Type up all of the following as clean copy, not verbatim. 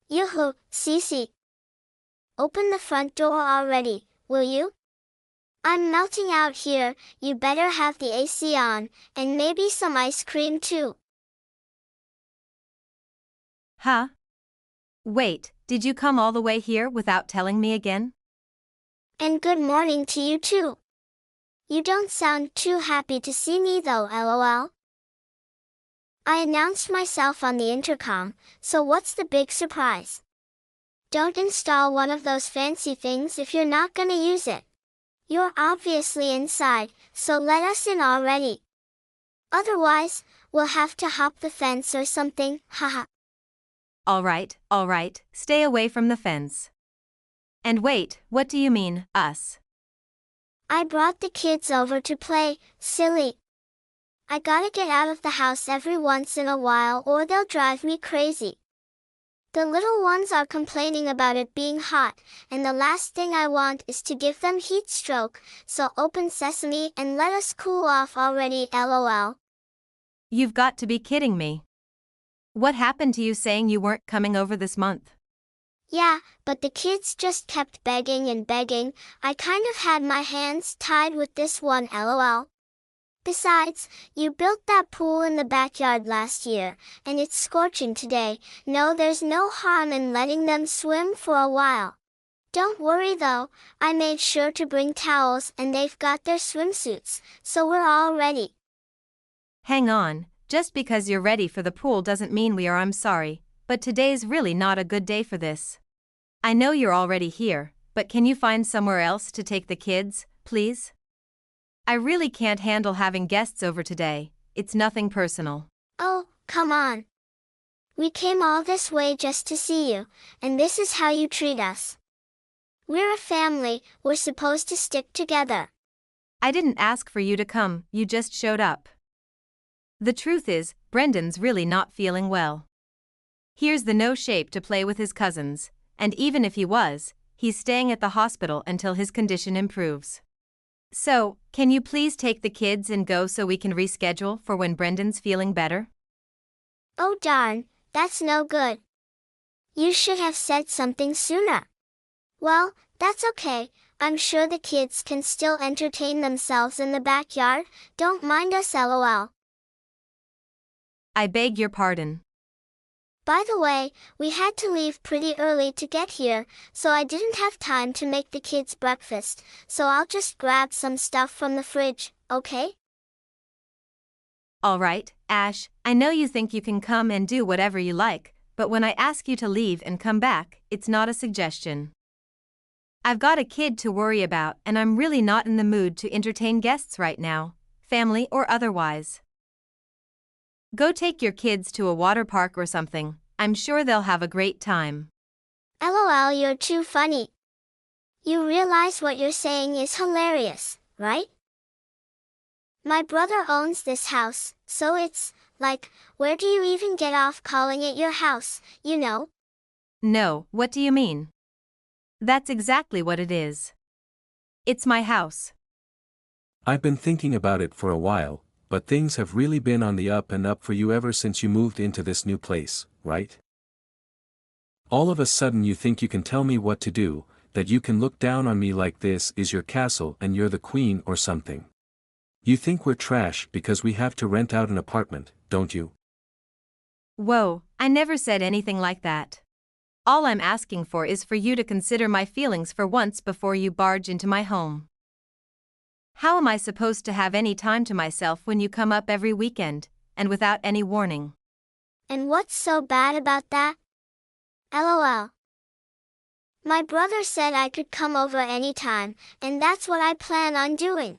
Yoo-hoo, Cece. Open the front door already, will you? I'm melting out here, you better have the AC on, and maybe some ice cream too. Huh? Wait, did you come all the way here without telling me again? And good morning to you too. You don't sound too happy to see me though, lol. I announced myself on the intercom, so what's the big surprise? Don't install one of those fancy things if you're not gonna use it. You're obviously inside, so let us in already. Otherwise, we'll have to hop the fence or something, haha. All right, stay away from the fence. And wait, what do you mean, us? I brought the kids over to play, silly. I gotta get out of the house every once in a while or they'll drive me crazy. The little ones are complaining about it being hot, and the last thing I want is to give them heat stroke, so open sesame and let us cool off already, lol. You've got to be kidding me. What happened to you saying you weren't coming over this month? Yeah, but the kids just kept begging and begging. I kind of had my hands tied with this one, lol. Besides, you built that pool in the backyard last year, and it's scorching today. No, there's no harm in letting them swim for a while. Don't worry though, I made sure to bring towels and they've got their swimsuits, so we're all ready. Hang on, just because you're ready for the pool doesn't mean we are. I'm sorry, but today's really not a good day for this. I know you're already here, but can you find somewhere else to take the kids, please? I really can't handle having guests over today. It's nothing personal. Oh, come on. We came all this way just to see you, and this is how you treat us. We're a family, we're supposed to stick together. I didn't ask for you to come, you just showed up. The truth is, Brendan's really not feeling well. Here's the no shape to play with his cousins, and even if he was, he's staying at the hospital until his condition improves. So, can you please take the kids and go so we can reschedule for when Brendan's feeling better? Oh darn, that's no good. You should have said something sooner. Well, that's okay, I'm sure the kids can still entertain themselves in the backyard, don't mind us lol. I beg your pardon. By the way, we had to leave pretty early to get here, so I didn't have time to make the kids breakfast, so I'll just grab some stuff from the fridge, okay? All right, Ash, I know you think you can come and do whatever you like, but when I ask you to leave and come back, it's not a suggestion. I've got a kid to worry about and I'm really not in the mood to entertain guests right now, family or otherwise. Go take your kids to a water park or something. I'm sure they'll have a great time. LOL, you're too funny. You realize what you're saying is hilarious, right? My brother owns this house, so it's, like, where do you even get off calling it your house, you know? No, what do you mean? That's exactly what it is. It's my house. I've been thinking about it for a while, but things have really been on the up and up for you ever since you moved into this new place, right? All of a sudden you think you can tell me what to do, that you can look down on me like this is your castle and you're the queen or something. You think we're trash because we have to rent out an apartment, don't you? Whoa, I never said anything like that. All I'm asking for is for you to consider my feelings for once before you barge into my home. How am I supposed to have any time to myself when you come up every weekend, and without any warning? And what's so bad about that? LOL. My brother said I could come over anytime, and that's what I plan on doing.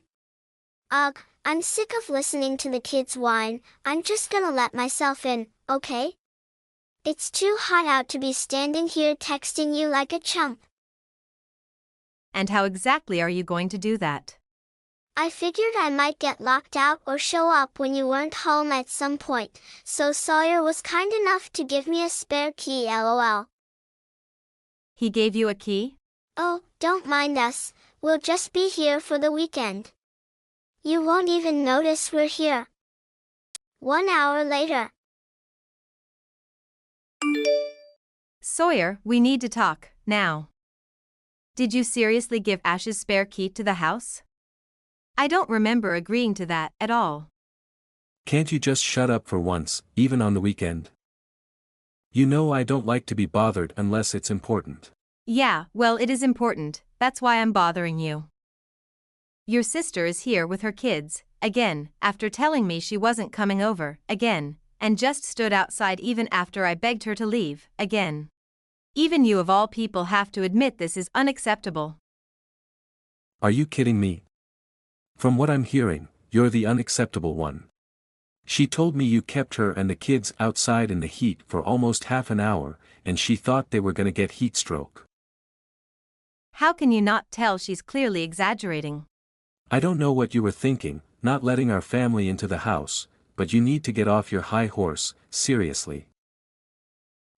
Ugh, I'm sick of listening to the kids whine, I'm just gonna let myself in, okay? It's too hot out to be standing here texting you like a chump. And how exactly are you going to do that? I figured I might get locked out or show up when you weren't home at some point, so Sawyer was kind enough to give me a spare key, lol. He gave you a key? Oh, don't mind us, we'll just be here for the weekend. You won't even notice we're here. 1 hour later. Sawyer, we need to talk, now. Did you seriously give Ash's spare key to the house? I don't remember agreeing to that at all. Can't you just shut up for once, even on the weekend? You know I don't like to be bothered unless it's important. Yeah, well, it is important, that's why I'm bothering you. Your sister is here with her kids, again, after telling me she wasn't coming over, again, and just stood outside even after I begged her to leave, again. Even you of all people have to admit this is unacceptable. Are you kidding me? From what I'm hearing, you're the unacceptable one. She told me you kept her and the kids outside in the heat for almost half an hour, and she thought they were gonna get heat stroke. How can you not tell she's clearly exaggerating? I don't know what you were thinking, not letting our family into the house, but you need to get off your high horse, seriously.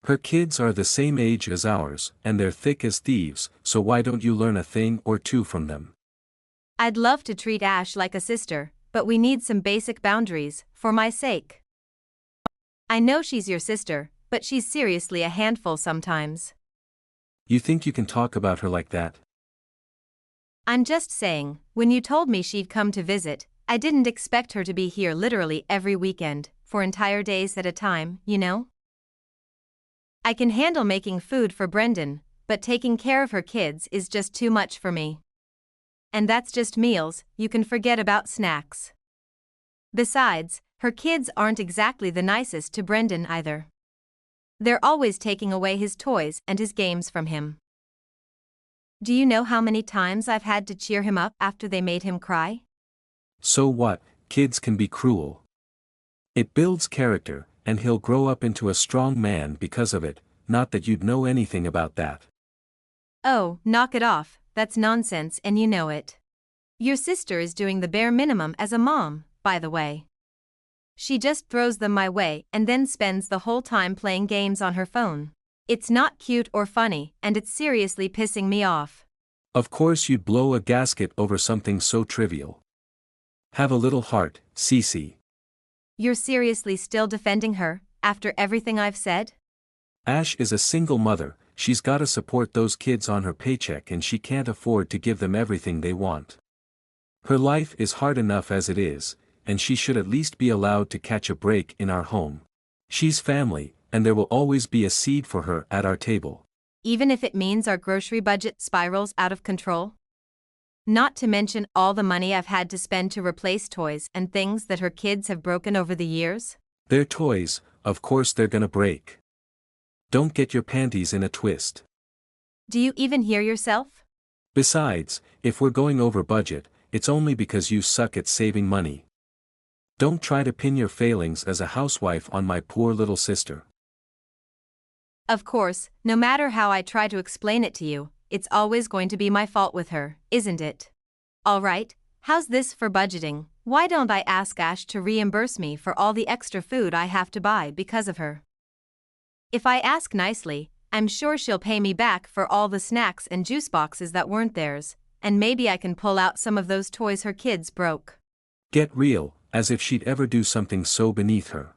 Her kids are the same age as ours, and they're thick as thieves, so why don't you learn a thing or two from them? I'd love to treat Ash like a sister, but we need some basic boundaries, for my sake. I know she's your sister, but she's seriously a handful sometimes. You think you can talk about her like that? I'm just saying, when you told me she'd come to visit, I didn't expect her to be here literally every weekend, for entire days at a time, you know? I can handle making food for Brendan, but taking care of her kids is just too much for me. And that's just meals, you can forget about snacks. Besides, her kids aren't exactly the nicest to Brendan either. They're always taking away his toys and his games from him. Do you know how many times I've had to cheer him up after they made him cry? So what, kids can be cruel. It builds character, and he'll grow up into a strong man because of it, not that you'd know anything about that. Oh, knock it off, that's nonsense and you know it. Your sister is doing the bare minimum as a mom, by the way. She just throws them my way and then spends the whole time playing games on her phone. It's not cute or funny, and it's seriously pissing me off. Of course you'd blow a gasket over something so trivial. Have a little heart, Cece. You're seriously still defending her, after everything I've said? Ash is a single mother, she's gotta support those kids on her paycheck and she can't afford to give them everything they want. Her life is hard enough as it is, and she should at least be allowed to catch a break in our home. She's family, and there will always be a seat for her at our table. Even if it means our grocery budget spirals out of control? Not to mention all the money I've had to spend to replace toys and things that her kids have broken over the years? They're toys, of course they're gonna break. Don't get your panties in a twist. Do you even hear yourself? Besides, if we're going over budget, it's only because you suck at saving money. Don't try to pin your failings as a housewife on my poor little sister. Of course, no matter how I try to explain it to you, it's always going to be my fault with her, isn't it? Alright, how's this for budgeting? Why don't I ask Ash to reimburse me for all the extra food I have to buy because of her? If I ask nicely, I'm sure she'll pay me back for all the snacks and juice boxes that weren't theirs, and maybe I can pull out some of those toys her kids broke. Get real, as if she'd ever do something so beneath her.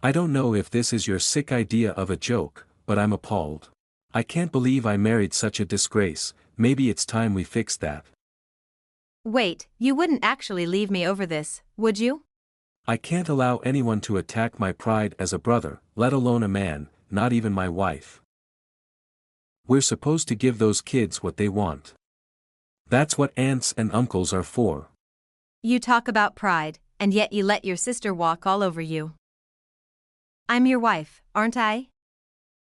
I don't know if this is your sick idea of a joke, but I'm appalled. I can't believe I married such a disgrace, maybe it's time we fixed that. Wait, you wouldn't actually leave me over this, would you? I can't allow anyone to attack my pride as a brother, let alone a man, not even my wife. We're supposed to give those kids what they want. That's what aunts and uncles are for. You talk about pride, and yet you let your sister walk all over you. I'm your wife, aren't I?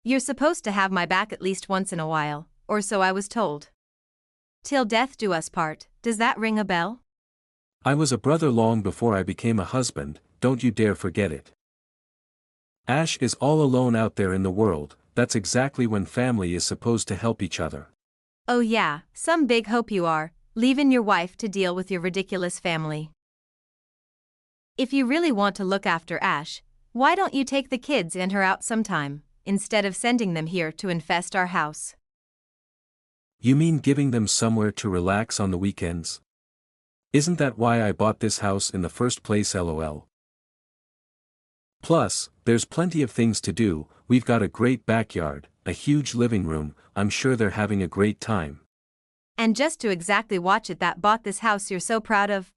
You're supposed to have my back at least once in a while, or so I was told. Till death do us part, does that ring a bell? I was a brother long before I became a husband, don't you dare forget it. Ash is all alone out there in the world, that's exactly when family is supposed to help each other. Oh yeah, some big hope you are, leaving your wife to deal with your ridiculous family. If you really want to look after Ash, why don't you take the kids and her out sometime, instead of sending them here to infest our house? You mean giving them somewhere to relax on the weekends? Isn't that why I bought this house in the first place, lol? Plus, there's plenty of things to do. We've got a great backyard, a huge living room. I'm sure they're having a great time. And just to exactly watch it that bought this house you're so proud of,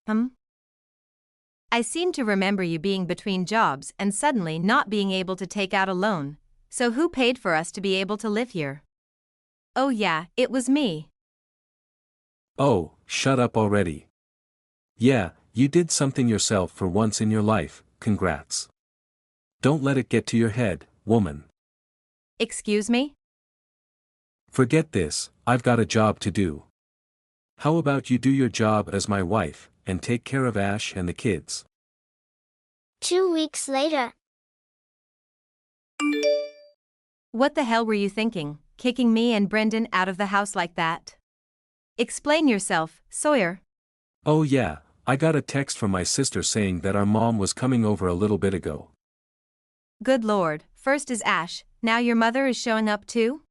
I seem to remember you being between jobs and suddenly not being able to take out a loan. So who paid for us to be able to live here? Oh yeah, it was me. Oh, shut up already. Yeah, you did something yourself for once in your life. Congrats. Don't let it get to your head, woman. Excuse me? Forget this, I've got a job to do. How about you do your job as my wife, and take care of Ash and the kids? 2 weeks later. What the hell were you thinking, kicking me and Brendan out of the house like that? Explain yourself, Sawyer. Oh yeah, I got a text from my sister saying that our mom was coming over a little bit ago. Good lord, first is Ash, now your mother is showing up too?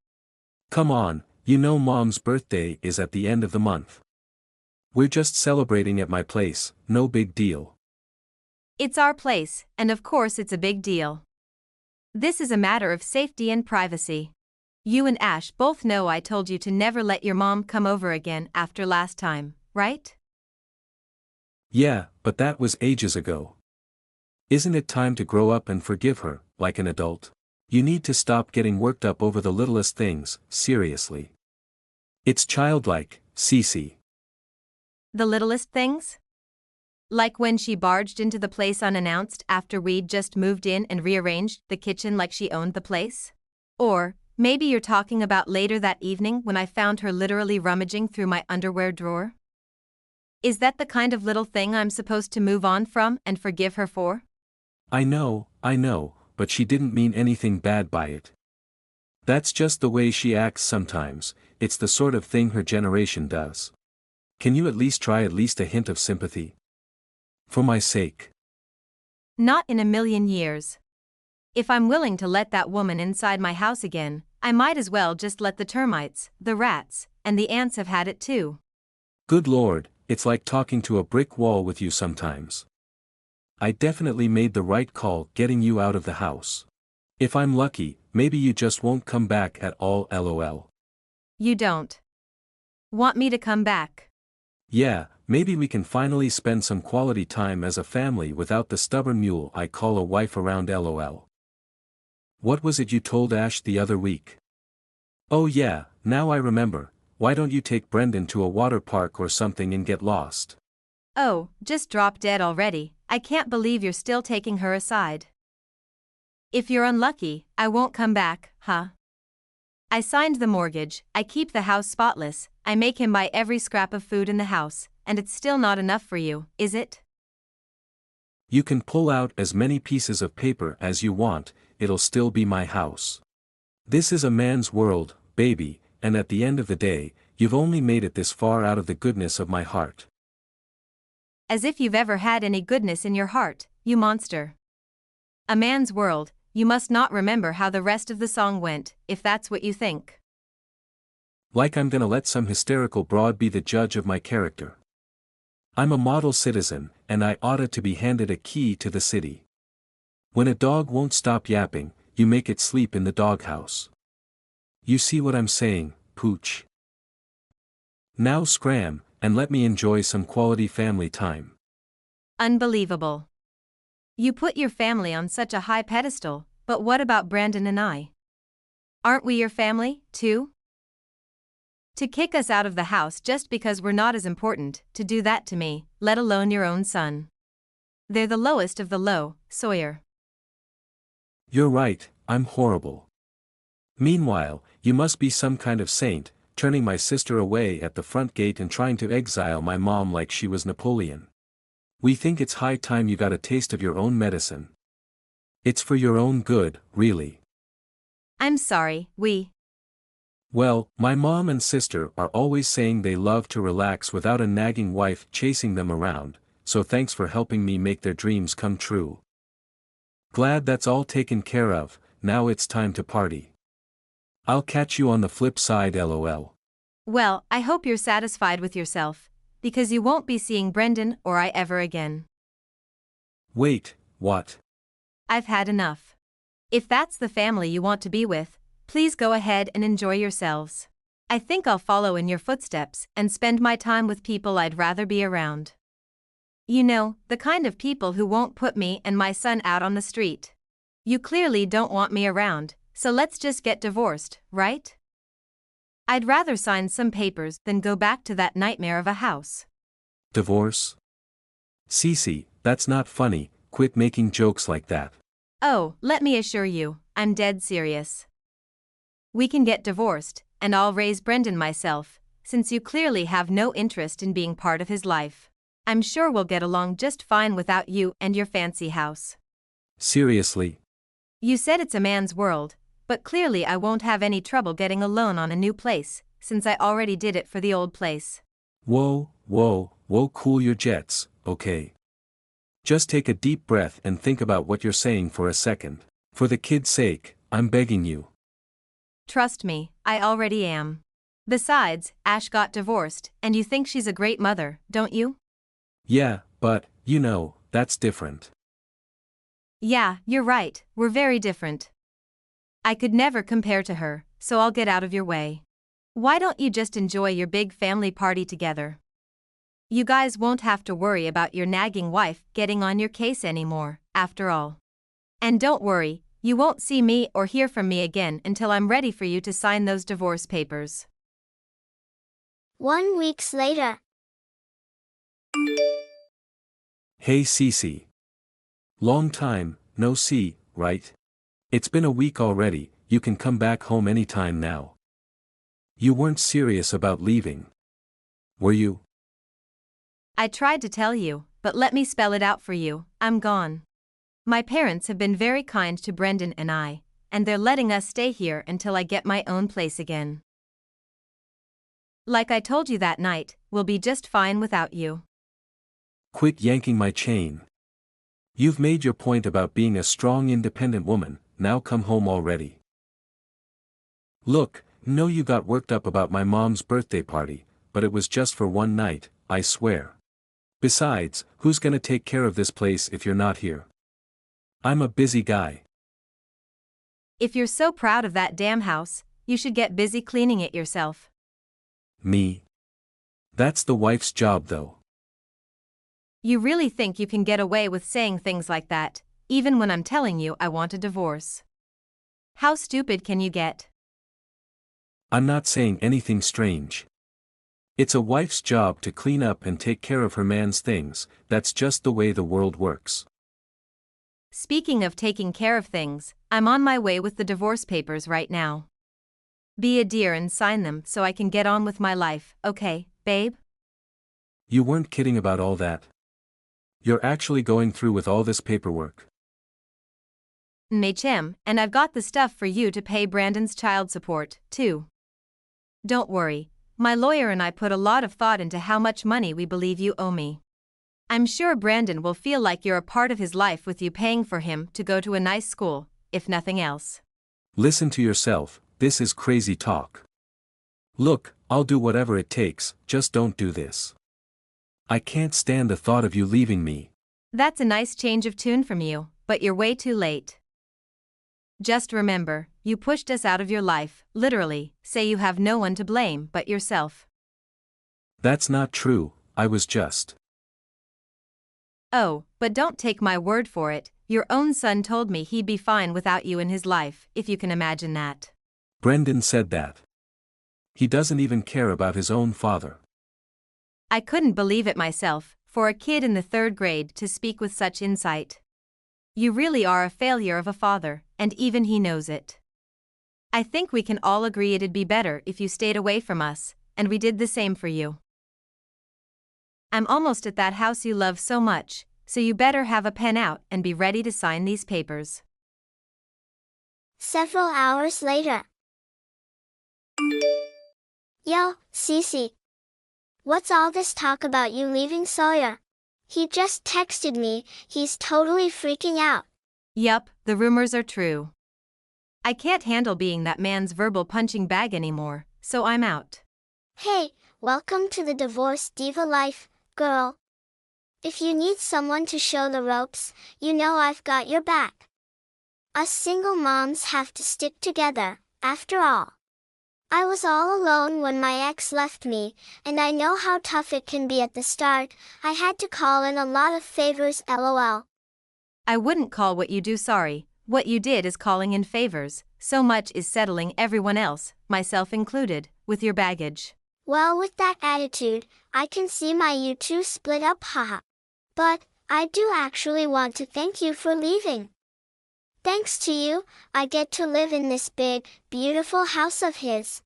Come on, you know Mom's birthday is at the end of the month. We're just celebrating at my place, no big deal. It's our place, and of course it's a big deal. This is a matter of safety and privacy. You and Ash both know I told you to never let your mom come over again after last time, right? Yeah, but that was ages ago. Isn't it time to grow up and forgive her, like an adult? You need to stop getting worked up over the littlest things, seriously. It's childlike, Cece. The littlest things? Like when she barged into the place unannounced after we'd just moved in and rearranged the kitchen like she owned the place? Or, maybe you're talking about later that evening when I found her literally rummaging through my underwear drawer? Is that the kind of little thing I'm supposed to move on from and forgive her for? I know, but she didn't mean anything bad by it. That's just the way she acts sometimes, it's the sort of thing her generation does. Can you at least try at least a hint of sympathy? For my sake. Not in a million years. If I'm willing to let that woman inside my house again, I might as well just let the termites, the rats, and the ants have had it too. Good lord, it's like talking to a brick wall with you sometimes. I definitely made the right call getting you out of the house. If I'm lucky, maybe you just won't come back at all, lol. You don't want me to come back? Yeah, maybe we can finally spend some quality time as a family without the stubborn mule I call a wife around, lol. What was it you told Ash the other week? Oh yeah, now I remember. Why don't you take Brendan to a water park or something and get lost? Oh, just drop dead already. I can't believe you're still taking her aside. If you're unlucky, I won't come back, huh? I signed the mortgage, I keep the house spotless, I make him buy every scrap of food in the house, and it's still not enough for you, is it? You can pull out as many pieces of paper as you want, it'll still be my house. This is a man's world, baby, and at the end of the day, you've only made it this far out of the goodness of my heart. As if you've ever had any goodness in your heart, you monster. A man's world, you must not remember how the rest of the song went, if that's what you think. Like I'm gonna let some hysterical broad be the judge of my character. I'm a model citizen, and I oughta to be handed a key to the city. When a dog won't stop yapping, you make it sleep in the doghouse. You see what I'm saying, Pooch? Now scram, and let me enjoy some quality family time. Unbelievable. You put your family on such a high pedestal, but what about Brandon and I? Aren't we your family, too? To kick us out of the house just because we're not as important, to do that to me, let alone your own son. They're the lowest of the low, Sawyer. You're right, I'm horrible. Meanwhile, you must be some kind of saint, turning my sister away at the front gate and trying to exile my mom like she was Napoleon. We think it's high time you got a taste of your own medicine. It's for your own good, really. I'm sorry, Well, my mom and sister are always saying they love to relax without a nagging wife chasing them around, so thanks for helping me make their dreams come true. Glad that's all taken care of, now it's time to party. I'll catch you on the flip side, lol. Well, I hope you're satisfied with yourself, because you won't be seeing Brendan or I ever again. Wait, what? I've had enough. If that's the family you want to be with, please go ahead and enjoy yourselves. I think I'll follow in your footsteps and spend my time with people I'd rather be around. You know, the kind of people who won't put me and my son out on the street. You clearly don't want me around, so let's just get divorced, right? I'd rather sign some papers than go back to that nightmare of a house. Divorce? Cece, that's not funny, quit making jokes like that. Oh, let me assure you, I'm dead serious. We can get divorced, and I'll raise Brendan myself, since you clearly have no interest in being part of his life. I'm sure we'll get along just fine without you and your fancy house. Seriously? You said it's a man's world, but clearly I won't have any trouble getting a loan on a new place, since I already did it for the old place. Whoa, cool your jets, okay? Just take a deep breath and think about what you're saying for a second. For the kid's sake, I'm begging you. Trust me, I already am. Besides, Ash got divorced, and you think she's a great mother, don't you? Yeah, but, you know, that's different. Yeah, you're right, we're very different. I could never compare to her, so I'll get out of your way. Why don't you just enjoy your big family party together? You guys won't have to worry about your nagging wife getting on your case anymore, after all. And don't worry, you won't see me or hear from me again until I'm ready for you to sign those divorce papers. 1 week later. Hey Cece. Long time, no see, right? It's been a week already, you can come back home anytime now. You weren't serious about leaving. Were you? I tried to tell you, but let me spell it out for you, I'm gone. My parents have been very kind to Brendan and I, and they're letting us stay here until I get my own place again. Like I told you that night, we'll be just fine without you. Quit yanking my chain. You've made your point about being a strong independent woman, now come home already. Look, know you got worked up about my mom's birthday party, but it was just for one night, I swear. Besides, who's gonna take care of this place if you're not here? I'm a busy guy. If you're so proud of that damn house, you should get busy cleaning it yourself. Me? That's the wife's job though. You really think you can get away with saying things like that, even when I'm telling you I want a divorce? How stupid can you get? I'm not saying anything strange. It's a wife's job to clean up and take care of her man's things, that's just the way the world works. Speaking of taking care of things, I'm on my way with the divorce papers right now. Be a dear and sign them so I can get on with my life, okay, babe? You weren't kidding about all that. You're actually going through with all this paperwork. Machem, and I've got the stuff for you to pay Brandon's child support, too. Don't worry, my lawyer and I put a lot of thought into how much money we believe you owe me. I'm sure Brandon will feel like you're a part of his life with you paying for him to go to a nice school, if nothing else. Listen to yourself, this is crazy talk. Look, I'll do whatever it takes, just don't do this. I can't stand the thought of you leaving me. That's a nice change of tune from you, but you're way too late. Just remember, you pushed us out of your life, literally, say you have no one to blame but yourself. That's not true, I was just. Oh, but don't take my word for it, your own son told me he'd be fine without you in his life, if you can imagine that. Brendan said that. He doesn't even care about his own father. I couldn't believe it myself, for a kid in the 3rd grade to speak with such insight. You really are a failure of a father, and even he knows it. I think we can all agree it'd be better if you stayed away from us, and we did the same for you. I'm almost at that house you love so much, so you better have a pen out and be ready to sign these papers. Several hours later. Yo, Cece. What's all this talk about you leaving Sawyer? He just texted me, he's totally freaking out. Yup, the rumors are true. I can't handle being that man's verbal punching bag anymore, so I'm out. Hey, welcome to the divorce diva life, girl. If you need someone to show the ropes, you know I've got your back. Us single moms have to stick together, after all. I was all alone when my ex left me, and I know how tough it can be at the start. I had to call in a lot of favors, lol. I wouldn't call what you do sorry. What you did is calling in favors. So much is settling everyone else, myself included, with your baggage. Well, with that attitude, I can see my you two split up, haha. But, I do actually want to thank you for leaving. Thanks to you, I get to live in this big, beautiful house of his.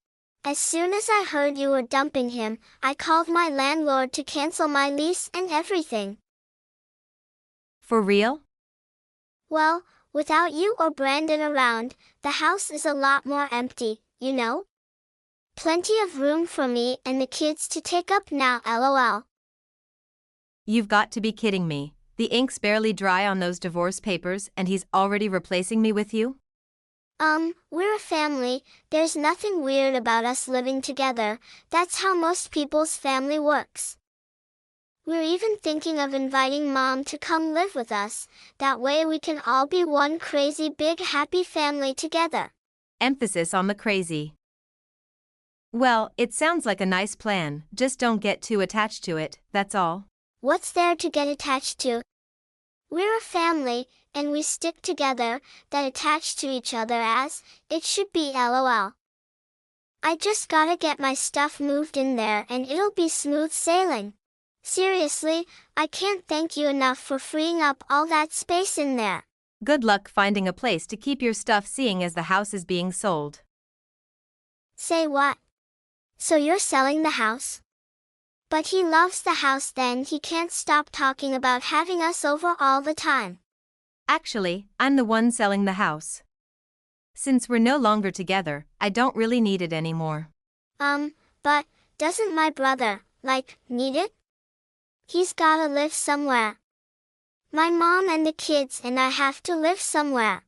As soon as I heard you were dumping him, I called my landlord to cancel my lease and everything. For real? Well, without you or Brandon around, the house is a lot more empty, you know? Plenty of room for me and the kids to take up now, lol. You've got to be kidding me. The ink's barely dry on those divorce papers and he's already replacing me with you? We're a family. There's nothing weird about us living together. That's how most people's family works. We're even thinking of inviting Mom to come live with us. That way we can all be one crazy big happy family together. Emphasis on the crazy. Well, it sounds like a nice plan, just don't get too attached to it, that's all. What's there to get attached to? We're a family, and we stick together, that attached to each other as it should be, lol. I just gotta get my stuff moved in there and it'll be smooth sailing. Seriously, I can't thank you enough for freeing up all that space in there. Good luck finding a place to keep your stuff seeing as the house is being sold. Say what? So you're selling the house? But he loves the house, then he can't stop talking about having us over all the time. Actually, I'm the one selling the house. Since we're no longer together, I don't really need it anymore. But doesn't my brother, need it? He's gotta live somewhere. My mom and the kids and I have to live somewhere.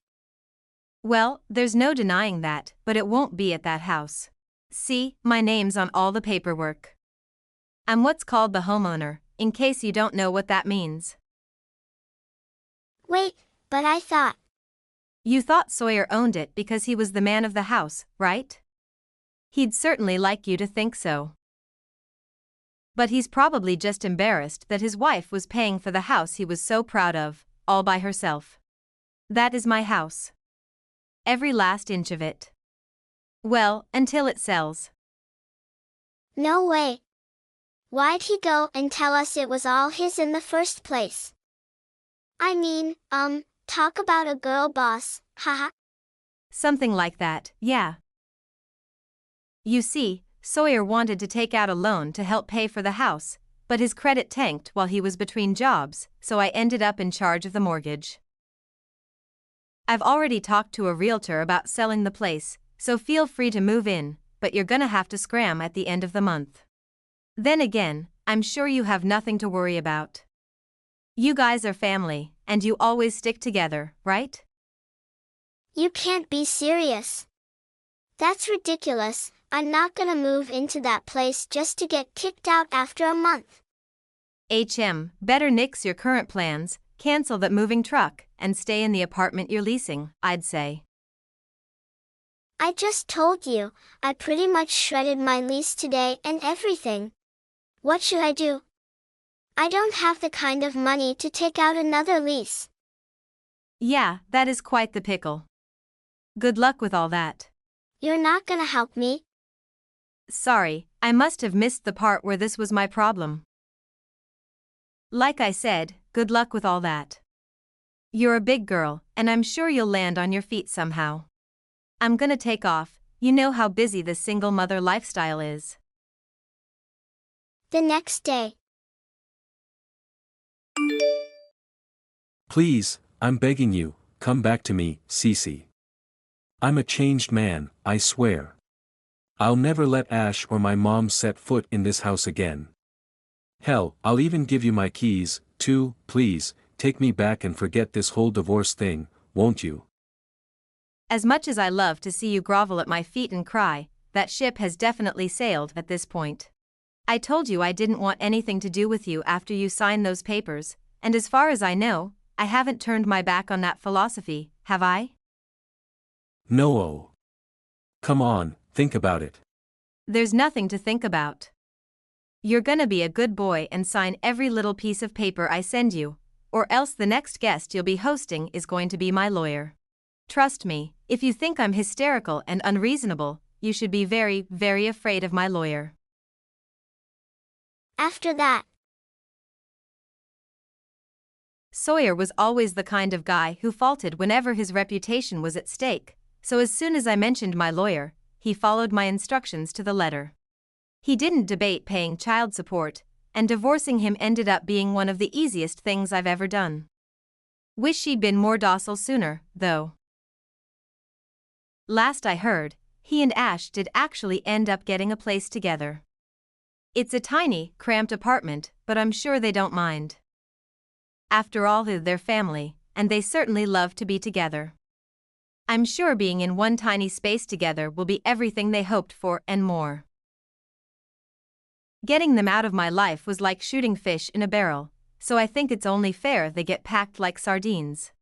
Well, there's no denying that, but it won't be at that house. See, my name's on all the paperwork. I'm what's called the homeowner, in case you don't know what that means. Wait, but I thought. You thought Sawyer owned it because he was the man of the house, right? He'd certainly like you to think so. But he's probably just embarrassed that his wife was paying for the house he was so proud of, all by herself. That is my house. Every last inch of it. Well, until it sells. No way. Why'd he go and tell us it was all his in the first place? I mean, talk about a girl boss, haha. Something like that, yeah. You see, Sawyer wanted to take out a loan to help pay for the house, but his credit tanked while he was between jobs, so I ended up in charge of the mortgage. I've already talked to a realtor about selling the place, so feel free to move in, but you're gonna have to scram at the end of the month. Then again, I'm sure you have nothing to worry about. You guys are family, and you always stick together, right? You can't be serious. That's ridiculous. I'm not gonna move into that place just to get kicked out after a month. Better nix your current plans, cancel that moving truck, and stay in the apartment you're leasing, I'd say. I just told you, I pretty much shredded my lease today and everything. What should I do? I don't have the kind of money to take out another lease. Yeah, that is quite the pickle. Good luck with all that. You're not gonna help me? Sorry, I must have missed the part where this was my problem. Like I said, good luck with all that. You're a big girl, and I'm sure you'll land on your feet somehow. I'm gonna take off, you know how busy the single mother lifestyle is. The next day. Please, I'm begging you, come back to me, Cece. I'm a changed man, I swear. I'll never let Ash or my mom set foot in this house again. Hell, I'll even give you my keys, too. Please, take me back and forget this whole divorce thing, won't you? As much as I love to see you grovel at my feet and cry, that ship has definitely sailed at this point. I told you I didn't want anything to do with you after you signed those papers, and as far as I know, I haven't turned my back on that philosophy, have I? No. Come on, think about it. There's nothing to think about. You're gonna be a good boy and sign every little piece of paper I send you, or else the next guest you'll be hosting is going to be my lawyer. Trust me, if you think I'm hysterical and unreasonable, you should be very, very afraid of my lawyer. After that, Sawyer was always the kind of guy who faltered whenever his reputation was at stake, so as soon as I mentioned my lawyer, he followed my instructions to the letter. He didn't debate paying child support, and divorcing him ended up being one of the easiest things I've ever done. Wish she'd been more docile sooner, though. Last I heard, he and Ash did actually end up getting a place together. It's a tiny, cramped apartment, but I'm sure they don't mind. After all, they're their family, and they certainly love to be together. I'm sure being in one tiny space together will be everything they hoped for and more. Getting them out of my life was like shooting fish in a barrel, so I think it's only fair they get packed like sardines.